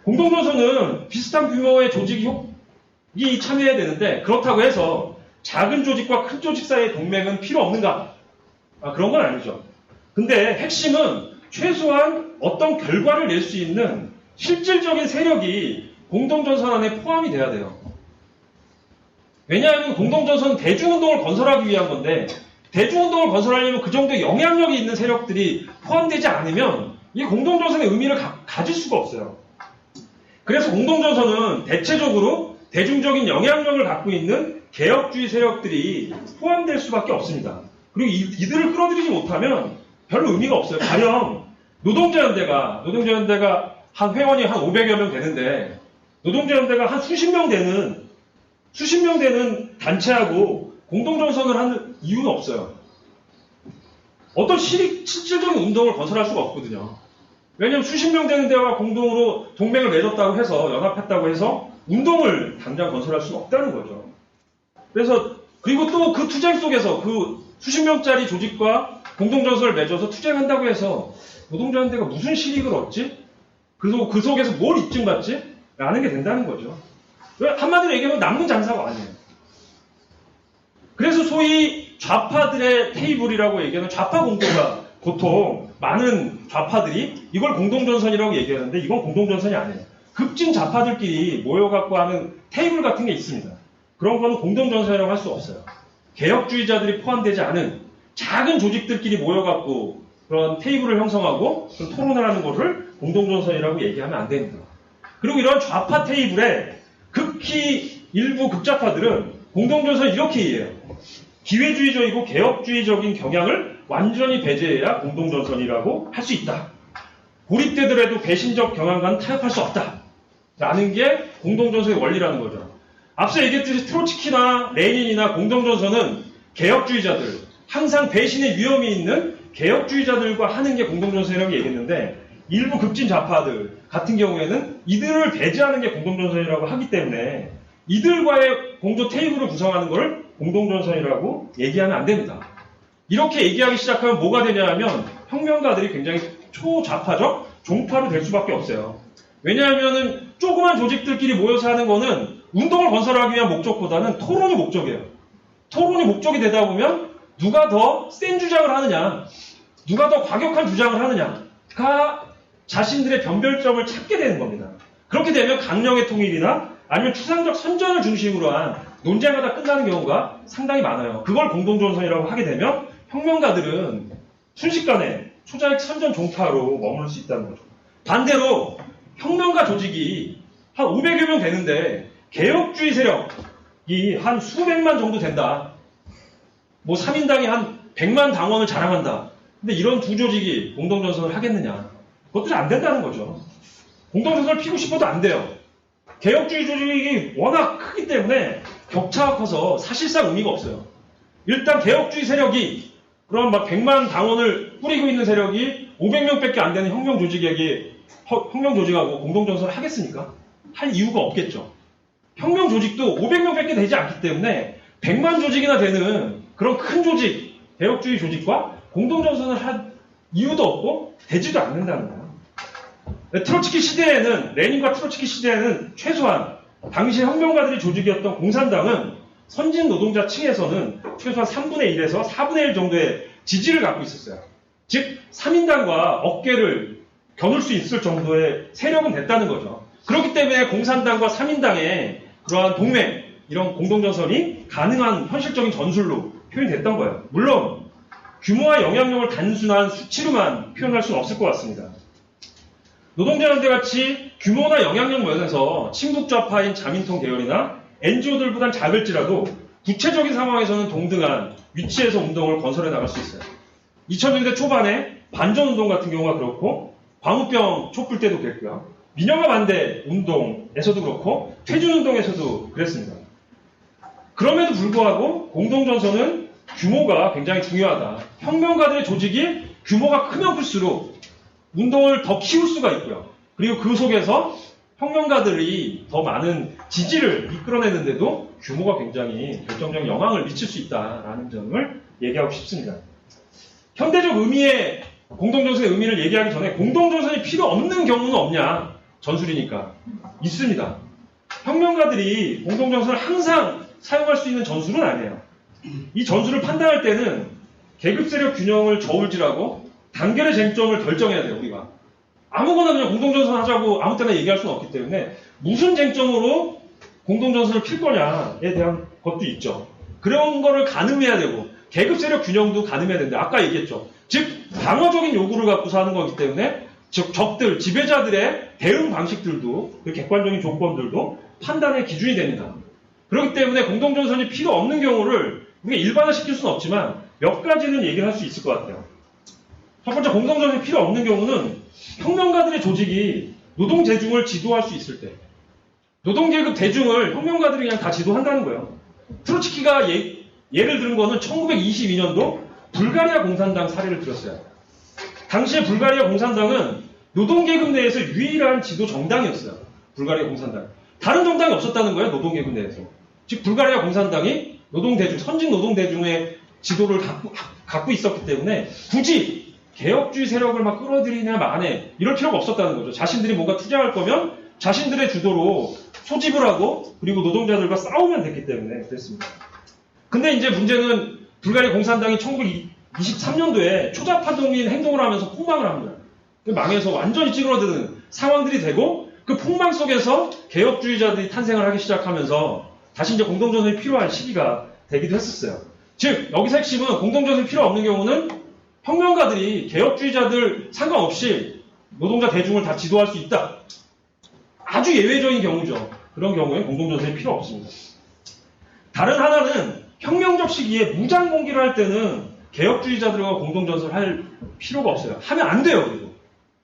공동전선은 비슷한 규모의 조직이 참여해야 되는데 그렇다고 해서 작은 조직과 큰 조직 사이의 동맹은 필요 없는가? 그런 건 아니죠. 근데 핵심은 최소한 어떤 결과를 낼 수 있는 실질적인 세력이 공동전선 안에 포함이 돼야 돼요. 왜냐하면 공동전선은 대중운동을 건설하기 위한 건데 대중운동을 건설하려면 그 정도의 영향력이 있는 세력들이 포함되지 않으면 이 공동전선의 의미를 가질 수가 없어요. 그래서 공동전선은 대체적으로 대중적인 영향력을 갖고 있는 개혁주의 세력들이 포함될 수밖에 없습니다. 그리고 이들을 끌어들이지 못하면 별로 의미가 없어요. 가령 노동자연대가 한 회원이 한 500여 명 되는데 노동자연대가 한 수십 명 되는 단체하고 공동전선을 하는 이유는 없어요. 어떤 실질적인 운동을 건설할 수가 없거든요. 왜냐하면 수십 명 되는 데와 공동으로 동맹을 맺었다고 해서 연합했다고 해서 운동을 당장 건설할 수가 없다는 거죠. 그래서 그리고 또 그 투쟁 속에서 그 수십 명짜리 조직과 공동전선을 맺어서 투쟁한다고 해서 노동자연대가 무슨 실익을 얻지? 그리고 그 속에서 뭘 입증받지? 라는 게 된다는 거죠. 한마디로 얘기하면 남는 장사가 아니에요. 그래서 소위 좌파들의 테이블이라고 얘기하는 좌파 공동가 보통 많은 좌파들이 이걸 공동전선이라고 얘기하는데 이건 공동전선이 아니에요. 급진 좌파들끼리 모여갖고 하는 테이블 같은 게 있습니다. 그런 거는 공동전선이라고 할 수 없어요. 개혁주의자들이 포함되지 않은 작은 조직들끼리 모여갖고 그런 테이블을 형성하고 그런 토론을 하는 것을 공동전선이라고 얘기하면 안 됩니다. 그리고 이런 좌파 테이블에 극히 일부 극좌파들은 공동전선을 이렇게 이해해요. 기회주의적이고 개혁주의적인 경향을 완전히 배제해야 공동전선이라고 할 수 있다. 고립되더라도 배신적 경향과는 타협할 수 없다. 라는 게 공동전선의 원리라는 거죠. 앞서 얘기했듯이 트로츠키나 레닌이나 공동전선은 개혁주의자들, 항상 배신의 위험이 있는 개혁주의자들과 하는 게 공동전선이라고 얘기했는데 일부 급진 좌파들 같은 경우에는 이들을 배제하는 게 공동전선이라고 하기 때문에 이들과의 공조 테이블을 구성하는 걸 공동전선이라고 얘기하면 안 됩니다. 이렇게 얘기하기 시작하면 뭐가 되냐 하면 혁명가들이 굉장히 초좌파적 종파로 될 수밖에 없어요. 왜냐하면 조그만 조직들끼리 모여서 하는 거는 운동을 건설하기 위한 목적보다는 토론이 목적이에요. 토론이 목적이 되다 보면 누가 더 센 주장을 하느냐, 누가 더 과격한 주장을 하느냐가 자신들의 변별점을 찾게 되는 겁니다. 그렇게 되면 강령의 통일이나 아니면 추상적 선전을 중심으로 한 논쟁하다 끝나는 경우가 상당히 많아요. 그걸 공동전선이라고 하게 되면 혁명가들은 순식간에 초자익 선전 종파로 머무를 수 있다는 거죠. 반대로 혁명가 조직이 한 500여 명 되는데 개혁주의 세력이 한 수백만 정도 된다. 뭐 3인당이 한 100만 당원을 자랑한다. 근데 이런 두 조직이 공동전선을 하겠느냐. 그것도 안 된다는 거죠. 공동전선을 피고 싶어도 안 돼요. 개혁주의 조직이 워낙 크기 때문에 격차가 커서 사실상 의미가 없어요. 일단 개혁주의 세력이 그럼 막 100만 당원을 뿌리고 있는 세력이 500명밖에 안 되는 혁명 조직하고 공동전선을 하겠습니까? 할 이유가 없겠죠. 혁명 조직도 500명밖에 되지 않기 때문에 100만 조직이나 되는 그런 큰 조직, 개혁주의 조직과 공동전선을 할 이유도 없고 되지도 않는다는 거예요. 트로츠키 시대에는, 레닌과 트로츠키 시대에는 최소한 당시 혁명가들이 조직이었던 공산당은 선진 노동자 층에서는 최소한 3분의 1에서 4분의 1 정도의 지지를 갖고 있었어요. 즉 3인당과 어깨를 겨눌 수 있을 정도의 세력은 됐다는 거죠. 그렇기 때문에 공산당과 3인당의 그러한 동맹, 이런 공동전선이 가능한 현실적인 전술로 표현됐던 거예요. 물론 규모와 영향력을 단순한 수치로만 표현할 수는 없을 것 같습니다. 노동자연대 같이 규모나 영향력 면에서 친북좌파인 자민통 계열이나 NGO들보단 작을지라도 구체적인 상황에서는 동등한 위치에서 운동을 건설해 나갈 수 있어요. 2000년대 초반에 반전운동 같은 경우가 그렇고 광우병 촛불 때도 그랬고요. 민영화 반대 운동에서도 그렇고 퇴준운동에서도 그랬습니다. 그럼에도 불구하고 공동전선은 규모가 굉장히 중요하다. 혁명가들의 조직이 규모가 크면 클수록 운동을 더 키울 수가 있고요. 그리고 그 속에서 혁명가들이 더 많은 지지를 이끌어내는데도 규모가 굉장히 결정적 영향을 미칠 수 있다라는 점을 얘기하고 싶습니다. 현대적 의미의 공동전선의 의미를 얘기하기 전에 공동전선이 필요 없는 경우는 없냐? 전술이니까. 있습니다. 혁명가들이 공동전선을 항상 사용할 수 있는 전술은 아니에요. 이 전술을 판단할 때는 계급세력 균형을 저울질하고 단결의 쟁점을 결정해야 돼요, 우리가. 아무거나 그냥 공동전선 하자고 아무 때나 얘기할 수는 없기 때문에 무슨 쟁점으로 공동전선을 필 거냐에 대한 것도 있죠. 그런 거를 가늠해야 되고 계급세력 균형도 가늠해야 된다. 아까 얘기했죠. 즉 방어적인 요구를 갖고서 하는 거기 때문에 즉 적들, 지배자들의 대응 방식들도 그 객관적인 조건들도 판단의 기준이 됩니다. 그렇기 때문에 공동전선이 필요 없는 경우를 우리가 일반화시킬 수는 없지만 몇 가지는 얘기를 할 수 있을 것 같아요. 첫 번째, 공동전선이 필요 없는 경우는 혁명가들의 조직이 노동대중을 지도할 수 있을 때, 노동계급 대중을 혁명가들이 그냥 다 지도한다는 거예요. 트로츠키가 예를 들은 거는 1922년도 불가리아 공산당 사례를 들었어요. 당시에 불가리아 공산당은 노동계급 내에서 유일한 지도 정당이었어요. 불가리아 공산당. 다른 정당이 없었다는 거예요, 노동계급 내에서. 즉 불가리아 공산당이 노동대중, 선진 노동대중의 지도를 갖고 있었기 때문에 굳이 개혁주의 세력을 막 끌어들이냐 마네 이럴 필요가 없었다는 거죠. 자신들이 뭔가 투쟁할 거면 자신들의 주도로 소집을 하고 그리고 노동자들과 싸우면 됐기 때문에 그랬습니다. 근데 이제 문제는 불가리아 공산당이 1923년도에 초자파동인 행동을 하면서 폭망을 합니다. 망해서 완전히 찌그러드는 상황들이 되고 그 폭망 속에서 개혁주의자들이 탄생을 하기 시작하면서 다시 이제 공동전선이 필요한 시기가 되기도 했었어요. 즉 여기서 핵심은 공동전선이 필요 없는 경우는 혁명가들이 개혁주의자들 상관없이 노동자 대중을 다 지도할 수 있다. 아주 예외적인 경우죠. 그런 경우에 공동전선이 필요 없습니다. 다른 하나는 혁명적 시기에 무장봉기를 할 때는 개혁주의자들과 공동전선을 할 필요가 없어요. 하면 안 돼요. 그리고.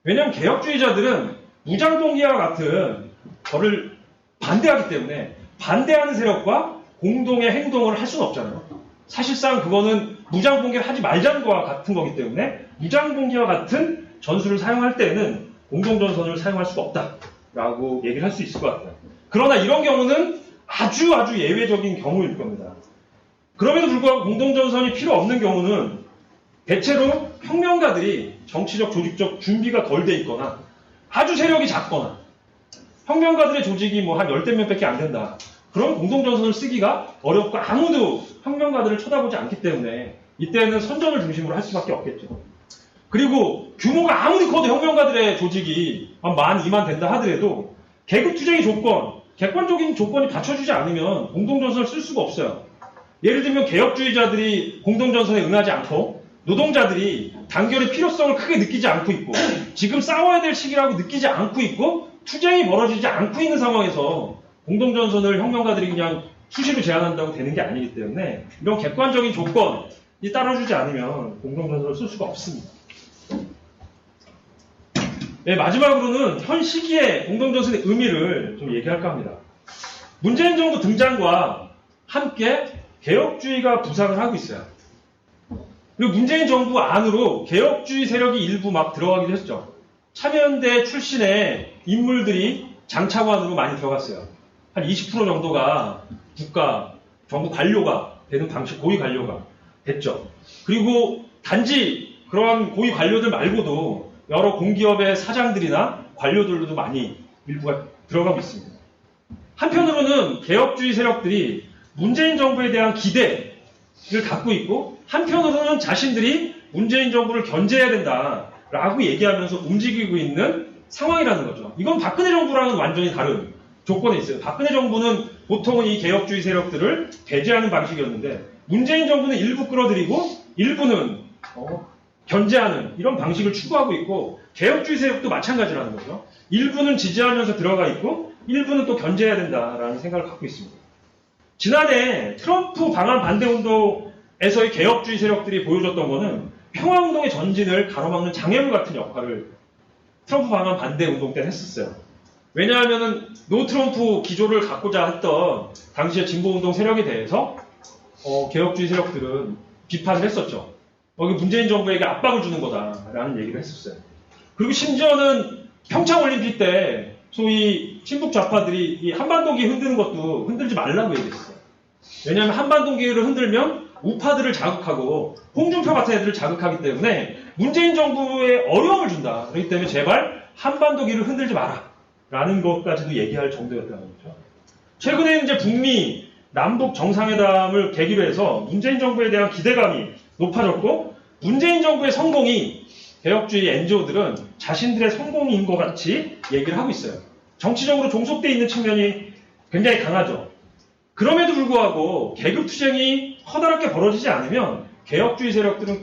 왜냐하면 개혁주의자들은 무장봉기와 같은 거를 반대하기 때문에 반대하는 세력과 공동의 행동을 할 수는 없잖아요. 사실상 그거는 무장봉기를 하지 말자는 거와 같은 거기 때문에 무장봉기와 같은 전술을 사용할 때는 공동전선을 사용할 수가 없다라고 얘기를 할 수 있을 것 같아요. 그러나 이런 경우는 아주 예외적인 경우일 겁니다. 그럼에도 불구하고 공동전선이 필요 없는 경우는 대체로 혁명가들이 정치적, 조직적 준비가 덜 돼 있거나 아주 세력이 작거나 혁명가들의 조직이 뭐 한 10대 명밖에 안 된다. 그런 공동전선을 쓰기가 어렵고 아무도 혁명가들을 쳐다보지 않기 때문에 이때는 선전을 중심으로 할 수밖에 없겠죠. 그리고 규모가 아무리 커도 혁명가들의 조직이 한 1만, 2만 된다 하더라도 계급투쟁의 조건, 객관적인 조건이 받쳐주지 않으면 공동전선을 쓸 수가 없어요. 예를 들면 개혁주의자들이 공동전선에 응하지 않고 노동자들이 단결의 필요성을 크게 느끼지 않고 있고 지금 싸워야 될 시기라고 느끼지 않고 있고 투쟁이 벌어지지 않고 있는 상황에서 공동전선을 혁명가들이 그냥 수시로 제안한다고 되는 게 아니기 때문에 이런 객관적인 조건이 따라주지 않으면 공동전선을 쓸 수가 없습니다. 네, 마지막으로는 현 시기의 공동전선의 의미를 좀 얘기할까 합니다. 문재인 정부 등장과 함께 개혁주의가 부상을 하고 있어요. 그리고 문재인 정부 안으로 개혁주의 세력이 일부 막 들어가기도 했죠. 참여연대 출신의 인물들이 장차관으로 많이 들어갔어요. 한 20% 정도가 국가, 정부 관료가 되는 방식, 고위 관료가 됐죠. 그리고 단지 그러한 고위 관료들 말고도 여러 공기업의 사장들이나 관료들도 많이 일부가 들어가고 있습니다. 한편으로는 개혁주의 세력들이 문재인 정부에 대한 기대를 갖고 있고 한편으로는 자신들이 문재인 정부를 견제해야 된다라고 얘기하면서 움직이고 있는 상황이라는 거죠. 이건 박근혜 정부랑은 완전히 다른 조건에 있어요. 박근혜 정부는 보통은 이 개혁주의 세력들을 배제하는 방식이었는데 문재인 정부는 일부 끌어들이고 일부는 견제하는 이런 방식을 추구하고 있고 개혁주의 세력도 마찬가지라는 거죠. 일부는 지지하면서 들어가 있고 일부는 또 견제해야 된다라는 생각을 갖고 있습니다. 지난해 트럼프 방한 반대운동에서의 개혁주의 세력들이 보여줬던 거는 평화운동의 전진을 가로막는 장애물 같은 역할을 트럼프 방한 반대운동 때는 했었어요. 왜냐하면 노 트럼프 기조를 갖고자 했던 당시의 진보운동 세력에 대해서 개혁주의 세력들은 비판을 했었죠. 여기 문재인 정부에게 압박을 주는 거다라는 얘기를 했었어요. 그리고 심지어는 평창올림픽 때 소위 친북 좌파들이 이 한반도기 흔드는 것도 흔들지 말라고 얘기했어요. 왜냐하면 한반도기를 흔들면 우파들을 자극하고 홍준표 같은 애들을 자극하기 때문에 문재인 정부에 어려움을 준다. 그렇기 때문에 제발 한반도기를 흔들지 마라. 라는 것까지도 얘기할 정도였다는 거죠. 최근에 이제 북미 남북 정상회담을 계기로 해서 문재인 정부에 대한 기대감이 높아졌고 문재인 정부의 성공이 개혁주의 NGO들은 자신들의 성공인 것 같이 얘기를 하고 있어요. 정치적으로 종속되어 있는 측면이 굉장히 강하죠. 그럼에도 불구하고 계급투쟁이 커다랗게 벌어지지 않으면 개혁주의 세력들은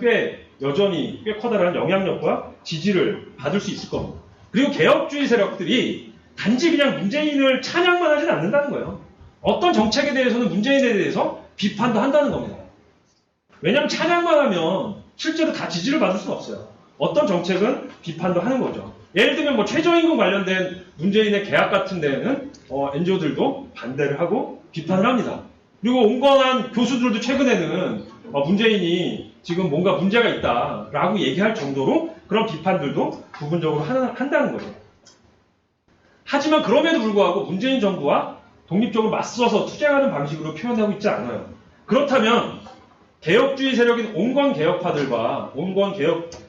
여전히 꽤 커다란 영향력과 지지를 받을 수 있을 겁니다. 그리고 개혁주의 세력들이 단지 그냥 문재인을 찬양만 하진 않는다는 거예요. 어떤 정책에 대해서는 문재인에 대해서 비판도 한다는 겁니다. 왜냐하면 찬양만 하면 실제로 다 지지를 받을 수는 없어요. 어떤 정책은 비판도 하는 거죠. 예를 들면 뭐 최저임금 관련된 문재인의 계약 같은 데는 NGO들도 반대를 하고 비판을 합니다. 그리고 온건한 교수들도 최근에는 문재인이 지금 뭔가 문제가 있다라고 얘기할 정도로 그런 비판들도 부분적으로 한다는 거죠. 하지만 그럼에도 불구하고 문재인 정부와 독립적으로 맞서서 투쟁하는 방식으로 표현하고 있지 않아요. 그렇다면 개혁주의 세력인 온건 개혁파들과 온건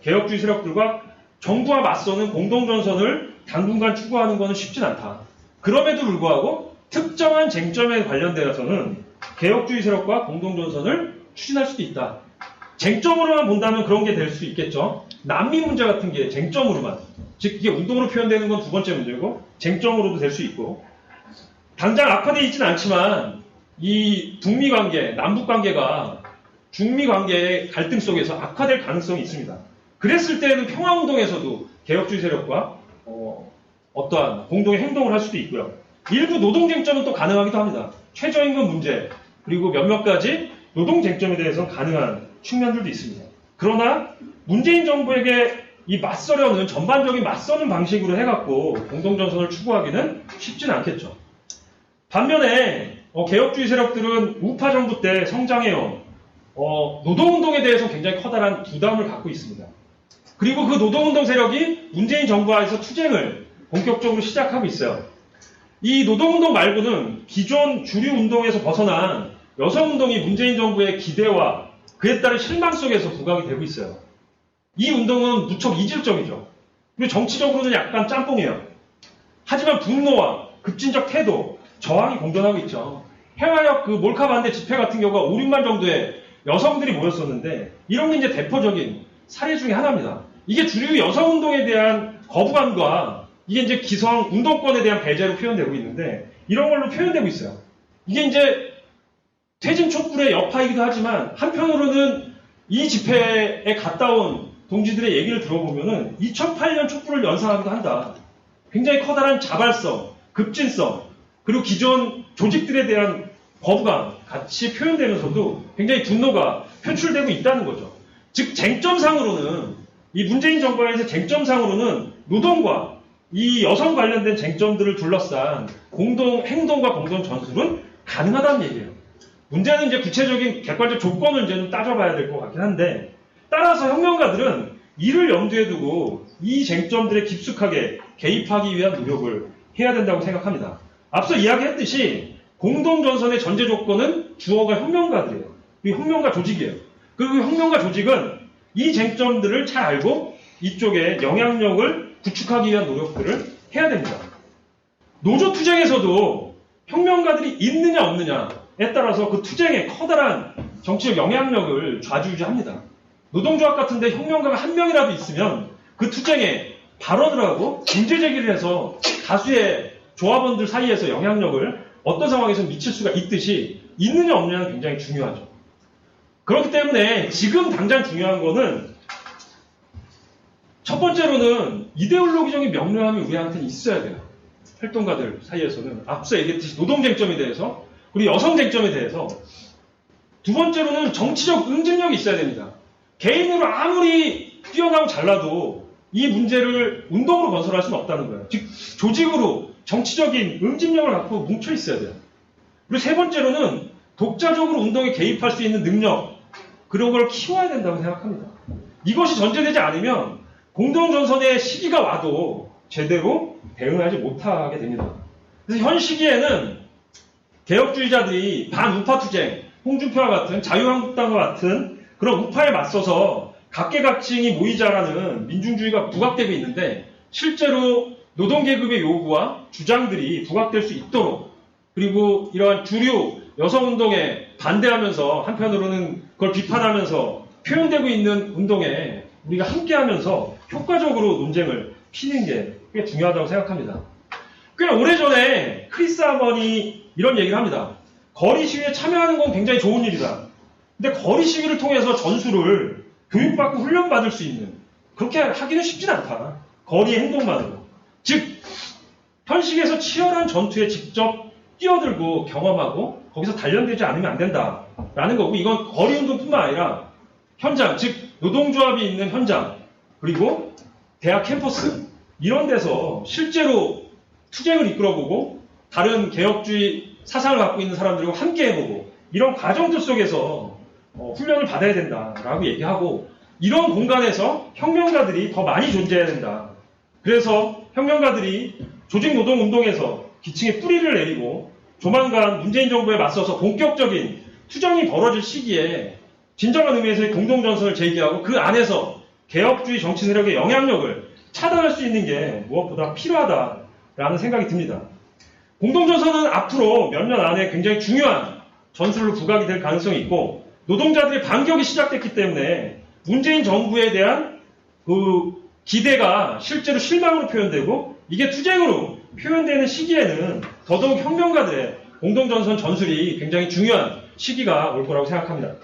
개혁주의 세력들과 정부와 맞서는 공동전선을 당분간 추구하는 것은 쉽진 않다. 그럼에도 불구하고 특정한 쟁점에 관련되어서는 개혁주의 세력과 공동전선을 추진할 수도 있다. 쟁점으로만 본다면 그런 게 될 수 있겠죠. 난민 문제 같은 게 쟁점으로만. 즉 이게 운동으로 표현되는 건 두 번째 문제고 쟁점으로도 될 수 있고 당장 악화되어 있지는 않지만 이 북미 관계, 남북 관계가 중미 관계의 갈등 속에서 악화될 가능성이 있습니다. 그랬을 때는 평화운동에서도 개혁주의 세력과 어떠한 공동의 행동을 할 수도 있고요. 일부 노동쟁점은 또 가능하기도 합니다. 최저임금 문제 그리고 몇몇 가지 노동쟁점에 대해서는 가능한 측면들도 있습니다. 그러나 문재인 정부에게 이 맞서려는 전반적인 맞서는 방식으로 해갖고 공동전선을 추구하기는 쉽지는 않겠죠. 반면에 개혁주의 세력들은 우파 정부 때 성장해온 노동운동에 대해서 굉장히 커다란 부담을 갖고 있습니다. 그리고 그 노동운동 세력이 문재인 정부 하에서 투쟁을 본격적으로 시작하고 있어요. 이 노동운동 말고는 기존 주류운동에서 벗어난 여성운동이 문재인 정부의 기대와 그에 따른 실망 속에서 부각이 되고 있어요. 이 운동은 무척 이질적이죠. 그리고 정치적으로는 약간 짬뽕이에요. 하지만 분노와 급진적 태도, 저항이 공존하고 있죠. 해화역 그 몰카 반대 집회 같은 경우가 5, 6만 정도의 여성들이 모였었는데 이런 게 이제 대표적인 사례 중에 하나입니다. 이게 주류 여성운동에 대한 거부감과 이게 이제 기성 운동권에 대한 배제로 표현되고 있는데 이런 걸로 표현되고 있어요. 이게 이제 퇴진 촛불의 여파이기도 하지만 한편으로는 이 집회에 갔다 온 동지들의 얘기를 들어보면은 2008년 촛불을 연상하기도 한다. 굉장히 커다란 자발성, 급진성, 그리고 기존 조직들에 대한 거부감 같이 표현되면서도 굉장히 분노가 표출되고 있다는 거죠. 즉 쟁점상으로는 이 문재인 정부에서 쟁점상으로는 노동과 이 여성 관련된 쟁점들을 둘러싼 공동 행동과 공동 전술은 가능하다는 얘기예요. 문제는 이제 구체적인 객관적 조건을 이제 좀 따져봐야 될 것 같긴 한데 따라서 혁명가들은 이를 염두에 두고 이 쟁점들에 깊숙하게 개입하기 위한 노력을 해야 된다고 생각합니다. 앞서 이야기했듯이 공동전선의 전제 조건은 주어가 혁명가들이에요. 이 혁명가 조직이에요. 그리고 혁명가 조직은 이 쟁점들을 잘 알고 이쪽에 영향력을 구축하기 위한 노력들을 해야 됩니다. 노조 투쟁에서도 혁명가들이 있느냐 없느냐에 따라서 그 투쟁의 커다란 정치적 영향력을 좌지우지합니다. 노동조합 같은데 혁명가가 한 명이라도 있으면 그 투쟁에 발언을 하고 문제 제기를 해서 다수의 조합원들 사이에서 영향력을 어떤 상황에서 미칠 수가 있듯이 있느냐 없느냐는 굉장히 중요하죠. 그렇기 때문에 지금 당장 중요한 거는 첫 번째로는 이데올로기적인 명료함이 우리한테는 있어야 돼요. 활동가들 사이에서는 앞서 얘기했듯이 노동 쟁점에 대해서 그리고 여성 쟁점에 대해서 두 번째로는 정치적 응집력이 있어야 됩니다. 개인으로 아무리 뛰어나고 잘나도 이 문제를 운동으로 건설할 수는 없다는 거예요. 즉 조직으로 정치적인 응집력을 갖고 뭉쳐 있어야 돼요. 그리고 세 번째로는 독자적으로 운동에 개입할 수 있는 능력 그런 걸 키워야 된다고 생각합니다. 이것이 전제되지 않으면 공동전선의 시기가 와도 제대로 대응하지 못하게 됩니다. 그래서 현 시기에는 개혁주의자들이 반우파투쟁, 홍준표와 같은 자유한국당과 같은 그런 우파에 맞서서 각계각층이 모이자라는 민중주의가 부각되고 있는데 실제로 노동계급의 요구와 주장들이 부각될 수 있도록 그리고 이러한 주류 여성운동에 반대하면서 한편으로는 그걸 비판하면서 표현되고 있는 운동에 우리가 함께하면서 효과적으로 논쟁을 피는 게 꽤 중요하다고 생각합니다. 꽤 오래전에 크리스 하먼이 이런 얘기를 합니다. 거리 시위에 참여하는 건 굉장히 좋은 일이다. 근데 거리 시위를 통해서 전술을 교육받고 훈련받을 수 있는 그렇게 하기는 쉽진 않다. 거리 행동만으로. 즉 현실에서 치열한 전투에 직접 뛰어들고 경험하고 거기서 단련되지 않으면 안 된다라는 거고 이건 거리 운동뿐만 아니라 현장, 즉 노동조합이 있는 현장 그리고 대학 캠퍼스 이런 데서 실제로 투쟁을 이끌어보고 다른 개혁주의 사상을 갖고 있는 사람들과 함께 해보고 이런 과정들 속에서 훈련을 받아야 된다라고 얘기하고 이런 공간에서 혁명가들이 더 많이 존재해야 된다. 그래서 혁명가들이 조직노동운동에서 기층에 뿌리를 내리고 조만간 문재인 정부에 맞서서 본격적인 투쟁이 벌어질 시기에 진정한 의미에서의 공동전선을 제기하고 그 안에서 개혁주의 정치 세력의 영향력을 차단할 수 있는 게 무엇보다 필요하다라는 생각이 듭니다. 공동전선은 앞으로 몇 년 안에 굉장히 중요한 전술로 부각이 될 가능성이 있고 노동자들의 반격이 시작됐기 때문에 문재인 정부에 대한 그 기대가 실제로 실망으로 표현되고 이게 투쟁으로 표현되는 시기에는 더더욱 혁명가들의 공동전선 전술이 굉장히 중요한 시기가 올 거라고 생각합니다.